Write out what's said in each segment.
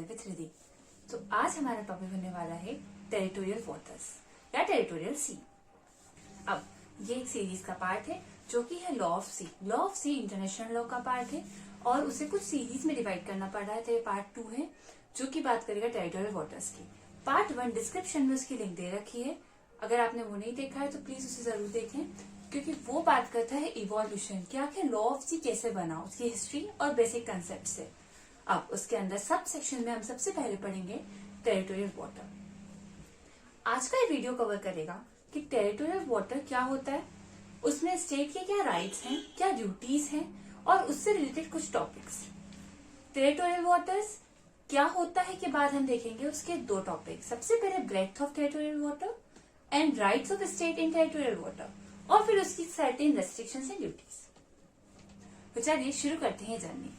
Tutorial with Riddhi. तो आज हमारा टॉपिक होने वाला है टेरिटोरियल वाटर्स या टेरिटोरियल सी। अब ये एक सीरीज का पार्ट है जो कि है law of sea. Law of sea international law का पार्ट है और उसे कुछ सीरीज में डिवाइड करना पड़ रहा है। तो ये पार्ट 2 है जो कि बात करेगा टेरिटोरियल वाटर्स की। पार्ट 1 डिस्क्रिप्शन में उसकी लिंक दे रखी है, अगर आपने वो नहीं देखा है तो प्लीज उसे जरूर देखें, क्योंकि वो बात करता है इवोल्यूशन, क्या आखिर लॉ ऑफ सी कैसे बना, उसकी हिस्ट्री और बेसिक कंसेप्ट से। अब उसके अंदर सब सेक्शन में हम सबसे पहले पढ़ेंगे टेरिटोरियल वाटर। आज का ये वीडियो कवर करेगा कि टेरिटोरियल वाटर क्या होता है, उसमें स्टेट के क्या राइट्स हैं, क्या ड्यूटीज हैं और उससे रिलेटेड कुछ टॉपिक्स। टेरिटोरियल वाटर्स क्या होता है के बाद हम देखेंगे उसके 2 टॉपिक। सबसे पहले breadth of territorial water and rights of state in territorial water, और फिर उसकी सर्टेन रेस्ट्रिक्शंस एंड ड्यूटीज। तो चलिए शुरू करते हैं जर्नी।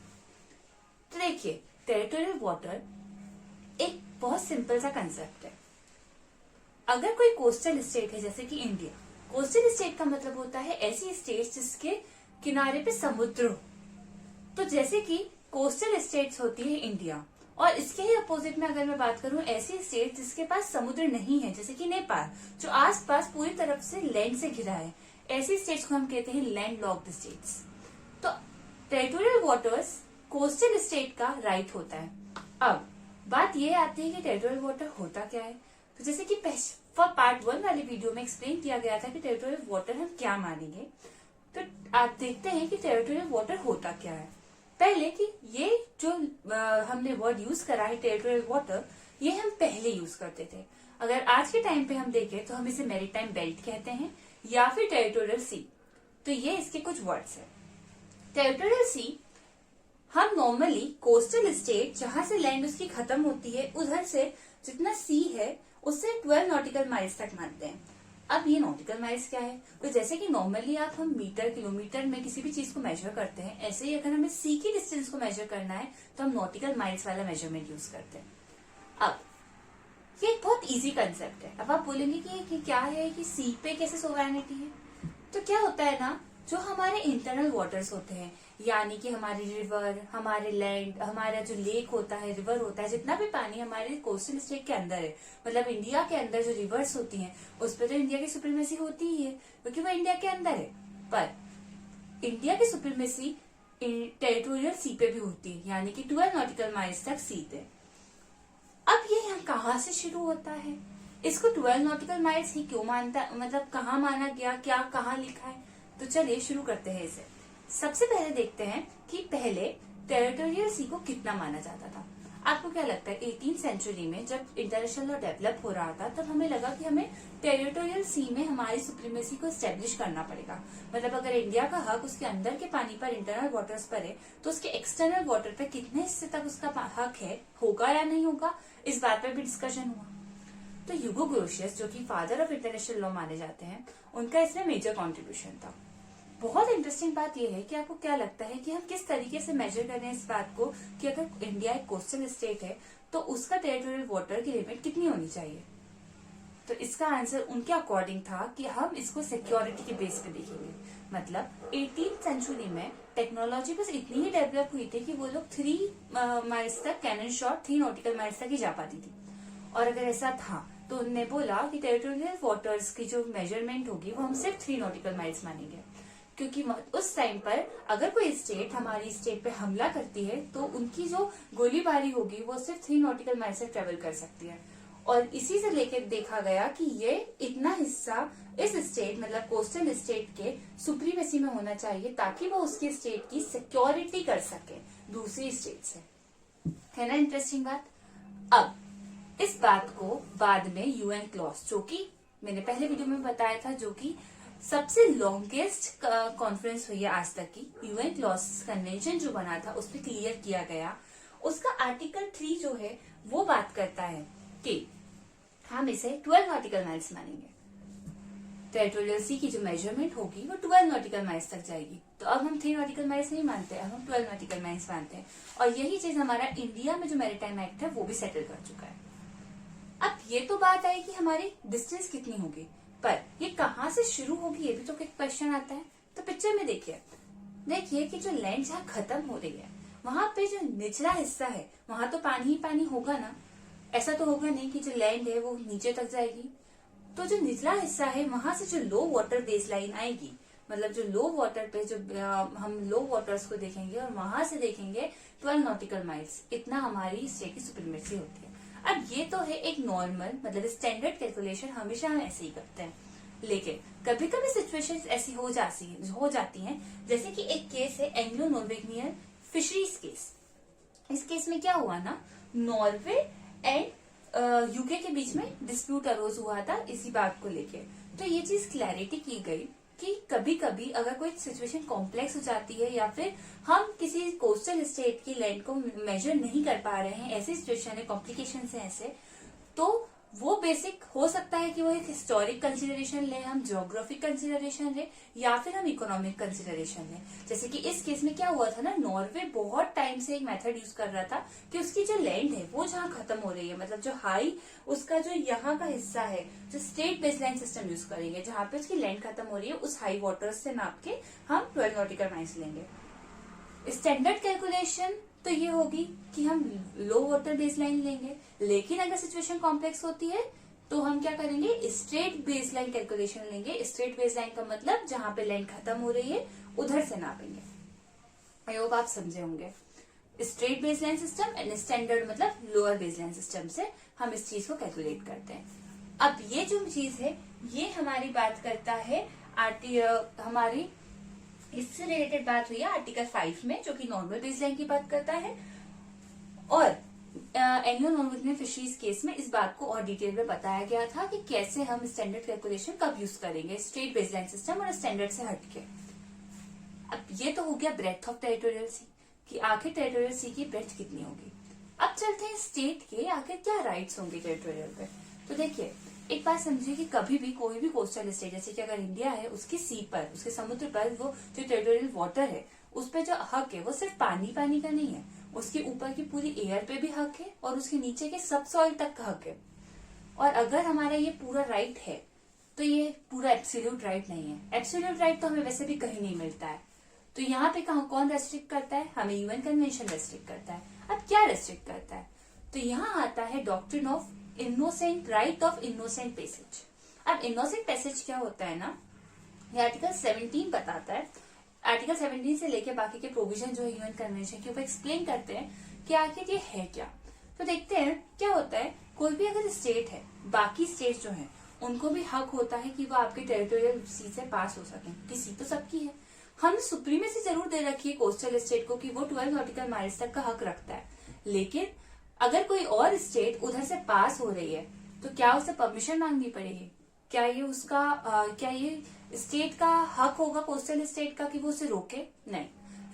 तो देखिए, टेरिटोरियल वाटर एक बहुत सिंपल सा कंसेप्ट है। अगर कोई कोस्टल स्टेट है जैसे कि इंडिया, कोस्टल स्टेट का मतलब होता है ऐसी स्टेट जिसके किनारे पे समुद्र हो। तो जैसे कि कोस्टल स्टेट्स होती है इंडिया, और इसके ही अपोजिट में अगर मैं बात करूं ऐसी स्टेट जिसके पास समुद्र नहीं है जैसे कि नेपाल, जो आसपास पूरी तरफ से लैंड से घिरा है, ऐसी स्टेट्स को हम कहते हैं लैंड लॉक्ड स्टेट्स। तो टेरिटोरियल वाटर्स कोस्टल स्टेट का राइट होता है। अब बात ये आती है कि टेरिटोरियल वाटर होता क्या है। तो जैसे कि पार्ट 1 वाले वीडियो में एक्सप्लेन किया गया था कि टेरिटोरियल वाटर हम क्या मानेंगे, तो आप देखते हैं कि टेरिटोरियल वाटर होता क्या है। पहले कि ये जो हमने वर्ड यूज करा है टेरिटोरियल वाटर, ये हम पहले यूज करते थे। अगर आज के टाइम पे हम देखें तो हम इसे मैरीटाइम बेल्ट कहते हैं या फिर टेरिटोरियल सी। तो ये इसके कुछ वर्ड्स है। टेरिटोरियल सी हम नॉर्मली कोस्टल स्टेट जहां से लैंड उसकी खत्म होती है उधर से जितना सी है उससे 12 नॉटिकल माइल्स तक मानते हैं। अब ये नॉटिकल माइल्स क्या है, तो जैसे कि नॉर्मली आप हम मीटर किलोमीटर में किसी भी चीज को मेजर करते हैं, ऐसे ही अगर हमें सी की डिस्टेंस को मेजर करना है तो हम नॉटिकल माइल्स वाला मेजरमेंट यूज करते हैं। अब ये एक बहुत इजी कंसेप्ट है। अब आप बोलेंगे कि क्या है कि सी पे कैसे सोवरेनिटी है। तो क्या होता है ना, जो हमारे इंटरनल वाटर्स होते हैं, यानी कि हमारी रिवर, हमारे लैंड, हमारा जो लेक होता है, रिवर होता है, जितना भी पानी हमारे कोस्टल स्टेट के अंदर है, मतलब इंडिया के अंदर जो रिवर्स होती हैं उस पर तो इंडिया की सुप्रीमेसी होती ही है क्योंकि वो इंडिया के अंदर है। पर इंडिया की सुप्रीमेसी टेरिटोरियल सी पे भी होती है, यानी कि 12 नॉटिकल माइल्स तक सी पे। अब ये यहाँ कहाँ से शुरू होता है, इसको 12 नॉटिकल माइल्स ही क्यों मानता, मतलब कहाँ माना गया, क्या कहाँ लिखा है। तो चलिए शुरू करते हैं इसे। सबसे पहले देखते हैं कि पहले टेरिटोरियल सी को कितना माना जाता था। आपको क्या लगता है 18th सेंचुरी में जब इंटरनेशनल लॉ डेवलप हो रहा था तब हमें लगा कि हमें टेरिटोरियल सी में हमारी सुप्रीमेसी को एस्टेब्लिश करना पड़ेगा। मतलब अगर इंडिया का हक उसके अंदर के पानी पर, इंटरनल वाटर्स पर है, तो उसके एक्सटर्नल वाटर पर कितने हिस्से तक उसका हक है, होगा या नहीं होगा, इस बात पर भी डिस्कशन हुआ। तो ह्यूगो ग्रोशियस, जो कि फादर ऑफ इंटरनेशनल लॉ माने जाते हैं, उनका इसमें मेजर कॉन्ट्रीब्यूशन था। बहुत इंटरेस्टिंग बात यह है कि आपको क्या लगता है कि हम किस तरीके से मेजर कर रहे हैं इस बात को कि अगर इंडिया एक कोस्टल स्टेट है तो उसका टेरिटोरियल वाटर की लिमिट कितनी होनी चाहिए। तो इसका आंसर उनके अकॉर्डिंग था कि हम इसको सिक्योरिटी के बेस पे देखेंगे। मतलब 18th सेंचुरी में टेक्नोलॉजी बस इतनी ही डेवलप हुई थी कि वो लोग 3 माइल्स तक, कैनन शॉट 3 नॉटिकल माइल्स तक ही जा पाती थी। और अगर ऐसा था तो उन्होंने बोला कि टेरिटोरियल वाटर्स की जो मेजरमेंट होगी वो हम सिर्फ 3 नॉटिकल माइल्स मानेंगे, क्योंकि उस टाइम पर अगर कोई स्टेट हमारी स्टेट पे हमला करती है तो उनकी जो गोलीबारी होगी वो सिर्फ 3 नॉटिकल माइल से ट्रेवल कर सकती है। और इसी से लेकर देखा गया कि ये इतना हिस्सा इस स्टेट, मतलब कोस्टल स्टेट के सुप्रीमेसी में होना चाहिए ताकि वो उसकी स्टेट की सिक्योरिटी कर सके दूसरी स्टेट से। है ना इंटरेस्टिंग बात। अब इस बात को बाद में यूएन क्लॉज, जो कि मैंने पहले वीडियो में बताया था, जो कि सबसे लॉन्गेस्ट कॉन्फ्रेंस हुई है आज तक की, यूएन क्लॉज कन्वेंशन जो बना था उस पर क्लियर किया गया। उसका आर्टिकल 3 जो है वो बात करता है कि हम इसे 12 नॉटिकल माइल्स मानेंगे। टेरिटोरियल सी की जो मेजरमेंट होगी वो 12 नॉटिकल माइल्स तक जाएगी। तो अब हम 3 नॉटिकल माइल्स नहीं मानते, अब हम 12 नॉटिकल माइल्स मानते हैं। और यही चीज हमारा इंडिया में जो मैरीटाइम एक्ट है वो भी सेटल कर चुका है। अब ये तो बात आई कि हमारी डिस्टेंस कितनी होगी, पर ये कहाँ से शुरू होगी ये भी तो एक क्वेश्चन आता है। तो पिक्चर में देखिए कि जो लैंड जहाँ खत्म हो रही है वहां पे जो निचला हिस्सा है वहां तो पानी ही पानी होगा ना, ऐसा तो होगा नहीं कि जो लैंड है वो नीचे तक जाएगी। तो जो निचला हिस्सा है वहां से जो लो वाटर बेस लाइन आएगी, मतलब जो लो वाटर पे जो हम लो वाटर्स को देखेंगे और वहां से देखेंगे 12 नॉटिकल माइल्स, इतना हमारी स्टे की सुपरीमेसी होती है। अब ये तो है एक नॉर्मल मतलब स्टैंडर्ड कैलकुलेशन, हमेशा हम ऐसे ही करते हैं। लेकिन कभी कभी सिचुएशंस ऐसी हो जाती हैं, जैसे कि एक केस है एंग्लो नॉर्वेगियन फिशरीज केस। इस केस में क्या हुआ ना, नॉर्वे एंड यूके के बीच में डिस्प्यूट अरोज हुआ था इसी बात को लेके। तो ये चीज क्लैरिटी की गई कि कभी कभी अगर कोई सिचुएशन कॉम्प्लेक्स हो जाती है या फिर हम किसी कोस्टल स्टेट की लैंड को मेजर नहीं कर पा रहे हैं, ऐसी सिचुएशन है, कॉम्प्लिकेशन है ऐसे, तो वो बेसिक हो सकता है कि वो एक हिस्टोरिक कंसिडरेशन ले, हम ज्योग्राफिक कंसिडरेशन ले, या फिर हम इकोनॉमिक कंसिडरेशन ले। जैसे कि इस केस में क्या हुआ था ना, नॉर्वे बहुत टाइम से एक मेथड यूज कर रहा था कि उसकी जो लैंड है वो जहाँ खत्म हो रही है, मतलब जो हाई उसका जो यहाँ का हिस्सा है, जो स्टेट बेसलाइन सिस्टम यूज करेंगे, जहाँ पे उसकी लैंड खत्म हो रही है उस हाई वाटर्स से नाप के हम 12 नॉटिकल माइल्स लेंगे। स्टैंडर्ड कैलकुलेशन तो ये होगी कि हम लो वाटर बेसलाइन लेंगे, लेकिन अगर सिचुएशन कॉम्प्लेक्स होती है तो हम क्या करेंगे, स्ट्रेट बेसलाइन कैलकुलेशन लेंगे। स्ट्रेट बेसलाइन का मतलब जहां पे लाइन खत्म हो रही है उधर से नापेंगे। आई होप आप समझे होंगे। Straight baseline system and standard मतलब लोअर बेसलाइन सिस्टम से हम इस चीज को कैलकुलेट करते हैं। अब ये जो चीज है ये हमारी बात करता है हमारी इससे रिलेटेड बात हुई है आर्टिकल 5 में, जो कि नॉर्मल बेसलाइन की बात करता है। और एंग्लो नॉर्वेजियन फिशरीज केस में इस बात को और डिटेल में बताया गया था कि कैसे हम स्टैंडर्ड कैलकुलेशन कब यूज करेंगे, स्ट्रेट बेसलाइन सिस्टम और स्टैंडर्ड से हटके। अब ये तो हो गया ब्रेथ ऑफ टेरिटोरियल सी, कि आखिर टेरिटोरियल सी की ब्रेथ कितनी होगी। अब चलते हैं स्टेट के आखिर क्या राइट्स होंगे टेरिटोरियल पे। तो देखिए, एक बात समझिए कि कभी भी कोई भी कोस्टल स्टेट, जैसे कि अगर इंडिया है, उसकी सी पर, उसके समुद्र पर वो जो टेरिटोरियल वाटर है उस पर जो हक है वो सिर्फ पानी पानी का नहीं है, उसके ऊपर की पूरी एयर पे भी हक है और उसके नीचे के सब सॉइल तक का हक है। और अगर हमारा ये पूरा राइट है तो ये पूरा एब्सोल्यूट राइट नहीं है। एब्सोल्यूट राइट तो हमें वैसे भी कहीं नहीं मिलता है। तो यहाँ पे कौन रेस्ट्रिक्ट करता है, हमें यूएन कन्वेंशन रेस्ट्रिक्ट करता है। अब क्या रेस्ट्रिक्ट करता है, तो यहाँ आता है doctrine of innocent, right of innocent passage. अब इनोसेंट पैसेज क्या होता है ना, ये आर्टिकल 17 बताता है। आर्टिकल 17 से लेके बाकी के प्रोविजन जो है यूएन कन्वेंशन के ऊपर एक्सप्लेन करते हैं कि आखिर ये है क्या। तो देखते हैं क्या होता है। कोई भी अगर स्टेट है, बाकी स्टेट जो है उनको भी हक होता है कि वो आपके टेरिटोरियल सी से पास हो सके, क्योंकि सी तो सबकी है। हम सुप्रीमेसी जरूर दे रखी है कोस्टल स्टेट को कि वो 12 नॉटिकल माइल्स तक का हक रखता है, लेकिन अगर कोई और स्टेट उधर से पास हो रही है तो क्या उसे परमिशन मांगनी पड़ेगी? क्या ये उसका क्या ये स्टेट का हक होगा कोस्टल स्टेट का कि वो उसे रोके? नहीं,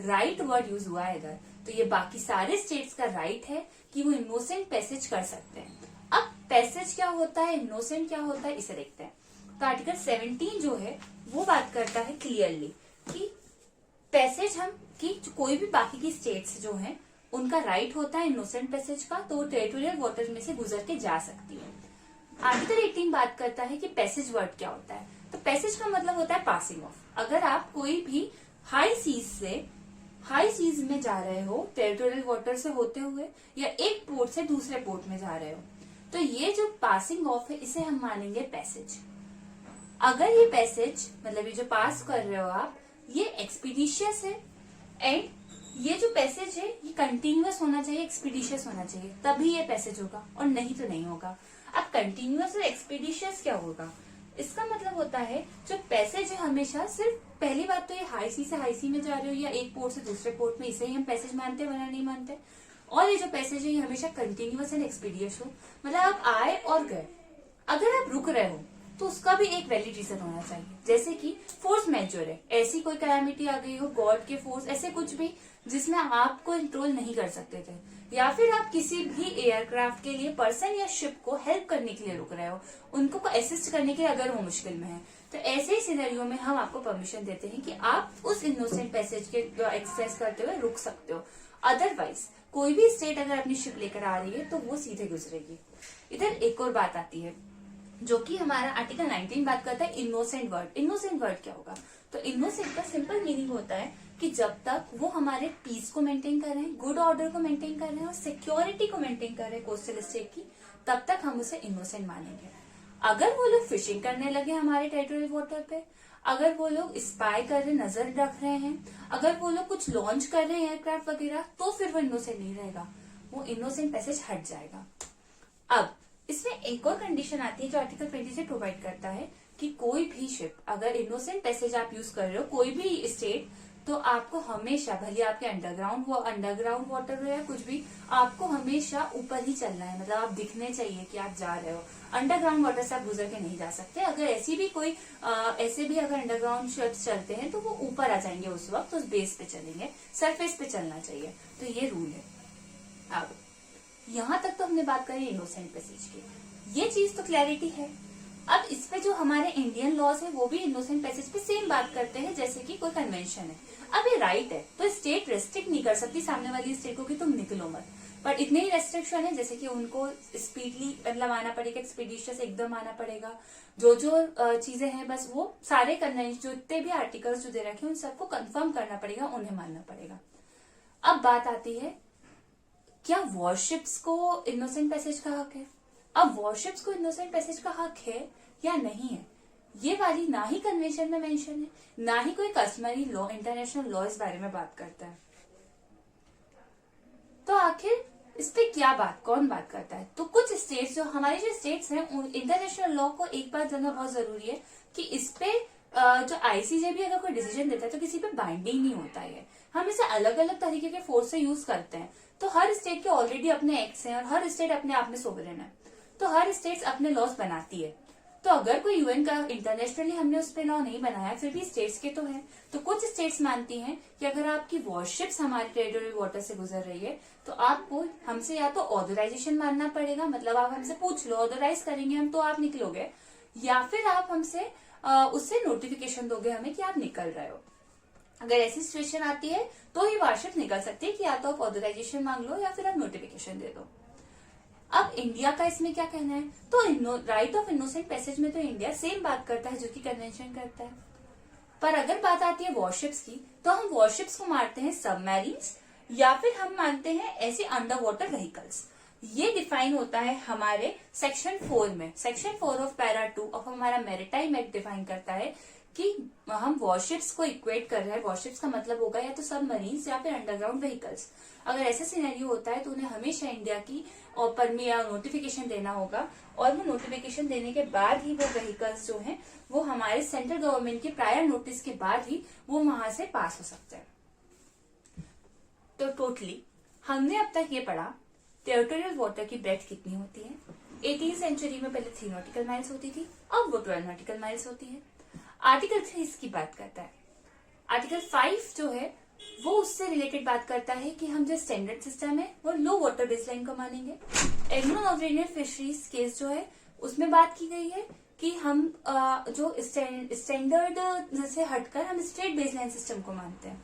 राइट वर्ड यूज हुआ है इधर। तो ये बाकी सारे स्टेट्स का राइट है कि वो इनोसेंट पैसेज कर सकते हैं। अब पैसेज क्या होता है, इनोसेंट क्या होता है, इसे देखते हैं। तो आर्टिकल 17 जो है वो बात करता है क्लियरली कि पैसेज हम कि कोई भी बाकी की स्टेट्स जो हैं उनका राइट होता है इनोसेंट पैसेज का, तो वो टेरिटोरियल वाटर में से गुजर के जा सकती है। आर्टिकल 18 बात करता है कि पैसेज वर्ड क्या होता है। तो पैसेज का मतलब होता है पासिंग ऑफ। अगर आप कोई भी हाई सीज में जा रहे हो टेरिटोरियल वाटर से होते हुए, या एक पोर्ट से दूसरे पोर्ट में जा रहे हो, तो ये जो पासिंग ऑफ है इसे हम मानेंगे पैसेज। अगर ये पैसेज मतलब ये जो पास कर रहे हो आप, ये एक्सपीडिशियस है एंड ये जो पैसेज है ये कंटिन्यूअस होना चाहिए, एक्सपीडिशियस होना चाहिए, तभी ये पैसेज होगा, और नहीं तो नहीं होगा। अब कंटिन्यूअस और एक्सपीडिशियस क्या होगा, इसका मतलब होता है जो पैसेज है हमेशा सिर्फ, पहली बात तो ये हाई सी से हाई सी में जा रहे हो या एक पोर्ट से दूसरे पोर्ट में, इसे ही हम पैसेज मानते हैं, वरना नहीं मानते। और ये जो पैसेज है ये हमेशा कंटिन्यूअस एंड एक्सपीडियस हो, मतलब आप आए और गए। अगर आप रुक रहे हो तो उसका भी एक वैलिड रीजन होना चाहिए, जैसे कि फोर्स मेजर है, ऐसी कोई कैलामिटी आ गई हो, गॉड के फोर्स, ऐसे कुछ भी जिसमें आप कंट्रोल नहीं कर सकते थे, या फिर आप किसी भी एयरक्राफ्ट के लिए पर्सन या शिप को हेल्प करने के लिए रुक रहे हो, उनको असिस्ट करने के लिए अगर वो मुश्किल में है, तो ऐसे ही सिनेरियो में हम आपको परमिशन देते हैं कि आप उस इनोसेंट पैसेज के एक्सरसाइज करते हुए रुक सकते हो। अदरवाइज कोई भी स्टेट अगर अपनी शिप लेकर आ रही है तो वो सीधे गुजरेगी। इधर एक और बात आती है जो कि हमारा आर्टिकल 19 बात करता है इनोसेंट वर्ड। इनोसेंट वर्ड क्या होगा? तो इनोसेंट का सिंपल मीनिंग होता है कि जब तक वो हमारे पीस को मेंटेन कर रहे हैं, गुड ऑर्डर को मेंटेन कर रहे हैं और सिक्योरिटी को मेंटेन कर रहे हैं कोस्टल स्टेट की, तब तक हम उसे इनोसेंट मानेंगे। अगर वो लोग फिशिंग करने लगे हमारे टेरिटोरियल वाटर पे, अगर वो लोग स्पाई कर रहे, नजर रख रहे हैं, अगर वो लोग कुछ लॉन्च कर रहे हैं एयरक्राफ्ट वगैरह, तो फिर वो इनोसेंट नहीं रहेगा, वो इनोसेंट पैसेज हट जाएगा। अब इसमें एक और कंडीशन आती है जो आर्टिकल 20 से प्रोवाइड करता है कि कोई भी शिप अगर इनोसेंट पैसेज आप यूज कर रहे हो, कोई भी स्टेट, तो आपको हमेशा, भले आपके अंडरग्राउंड वाटर हो या कुछ भी, आपको हमेशा ऊपर ही चलना है। मतलब आप दिखने चाहिए कि आप जा रहे हो, अंडरग्राउंड वाटर से आप गुजर के नहीं जा सकते। अगर ऐसी भी कोई ऐसे भी अगर अंडरग्राउंड शिप्स चलते हैं तो वो ऊपर आ जाएंगे, उस वक्त उस बेस पे चलेंगे, सरफेस पे चलना चाहिए। तो ये रूल है। अब यहाँ तक तो हमने बात करी इनोसेंट पैसेज की, ये चीज तो क्लैरिटी है। अब इस पे जो हमारे इंडियन लॉज है वो भी इनोसेंट पैसेज पे सेम बात करते हैं, जैसे कि कोई कन्वेंशन है। अब ये राइट है तो स्टेट रेस्ट्रिक्ट नहीं कर सकती सामने वाली स्टेट को कि तुम निकलो मत, पर इतने ही रेस्ट्रिक्शन है जैसे कि उनको स्पीडली मतलब आना पड़ेगा, एक्सपीडिशियस एकदम आना पड़ेगा। जो चीजें हैं बस वो सारे कन्वेंशन, जो इतने भी आर्टिकल्स जो दे रखे हैं उन सबको कंफर्म करना पड़ेगा, उन्हें मानना पड़ेगा। अब बात आती है क्या वॉरशिप्स को इनोसेंट पैसेज का हक है? अब वॉरशिप्स को इनोसेंट पैसेज का हक है या नहीं है, ये वाली ना ही कन्वेंशन में मेंशन है, ना ही कोई कस्टमरी लॉ, इंटरनेशनल लॉ इस बारे में बात करता है। तो आखिर इस पे क्या बात, कौन बात करता है? तो कुछ स्टेट्स, जो हमारे जो स्टेट्स हैं, इंटरनेशनल लॉ को एक बात जानना बहुत जरूरी है कि इस पे जो आईसीजे भी अगर कोई डिसीजन देता है तो किसी पे बाइंडिंग नहीं होता है। हम इसे अलग अलग तरीके के फोर्स से यूज करते हैं। तो हर स्टेट के ऑलरेडी अपने एक्ट्स हैं और हर स्टेट अपने आप में सोवरेन है, तो हर स्टेट्स अपने लॉज बनाती है। तो अगर कोई यूएन का इंटरनेशनली हमने उस पर लॉ नहीं बनाया, फिर भी स्टेट्स के तो है। तो कुछ स्टेट्स मानती हैं कि अगर आपकी वॉरशिप्स हमारे टेरिटोरियल वाटर से गुजर रही है तो आपको हमसे या तो ऑथराइजेशन मानना पड़ेगा, मतलब आप हमसे पूछ लो, ऑथराइज करेंगे हम तो आप निकलोगे, या फिर आप हमसे उससे नोटिफिकेशन दोगे हमें कि आप निकल रहे हो। अगर ऐसी सिचुएशन आती है तो ही वॉरशिप निकल सकती है कि या तो आप ऑथराइजेशन मांग लो या फिर आप नोटिफिकेशन दे दो। अब इंडिया का इसमें क्या कहना है? तो राइट ऑफ इनोसेंट पैसेज में तो इंडिया सेम बात करता है जो कि कन्वेंशन करता है। पर अगर बात आती है वॉरशिप्स की, तो हम वॉरशिप्स को मानते हैं सबमरीन्स या फिर हम मानते हैं ऐसे अंडर वाटर व्हीकल्स। ये डिफाइन होता है हमारे सेक्शन 4 में। सेक्शन 4 ऑफ पैरा 2 ऑफ हमारा मैरिटाइम एक्ट डिफाइन करता है कि हम वॉरशिप्स को इक्वेट कर रहे हैं। वॉरशिप्स का मतलब होगा या तो सबमरीन्स या फिर अंडरग्राउंड व्हीकल्स। अगर ऐसा सिनेरियो होता है तो उन्हें हमेशा इंडिया की और परमिट या नोटिफिकेशन देना होगा, और वो नोटिफिकेशन देने के बाद ही वो व्हीकल्स जो हैं वो हमारे सेंट्रल गवर्नमेंट के प्रायर नोटिस के बाद ही वो वहां से पास हो सकते हैं। तो टोटली हमने अब तक ये पढ़ा टेरिटोरियल वाटर की ब्रेथ कितनी होती है। 18वीं सेंचुरी में पहले 3 नॉटिकल माइल्स होती थी, अब वो 12 नॉटिकल माइल्स होती है। आर्टिकल 3 इसकी बात करता है। आर्टिकल 5 जो है वो उससे रिलेटेड बात करता है कि हम जो स्टैंडर्ड सिस्टम है वो लो वाटर बेसलाइन को मानेंगे। एग्रो नॉवरेनियन फिशरीज केस जो है उसमें बात की गई है कि हम जो स्टैंडर्ड से हटकर हम स्टेट बेसलाइन सिस्टम को मानते हैं।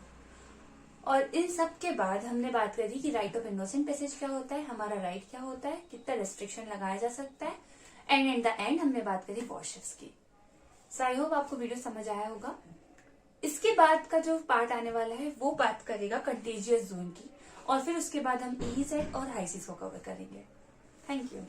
और इन सब के बाद हमने बात करी कि राइट ऑफ इनोसेंट पैसेज क्या होता है, हमारा राइट क्या होता है, कितना रेस्ट्रिक्शन लगाया जा सकता है, एंड इन द एंड हमने बात करी वॉरशिप्स की। सो आई होप आपको वीडियो समझ आया होगा। इसके बाद का जो पार्ट आने वाला है वो बात करेगा कंटेजियस जोन की, और फिर उसके बाद हम EEZ और हाई सीज को कवर करेंगे। Thank you.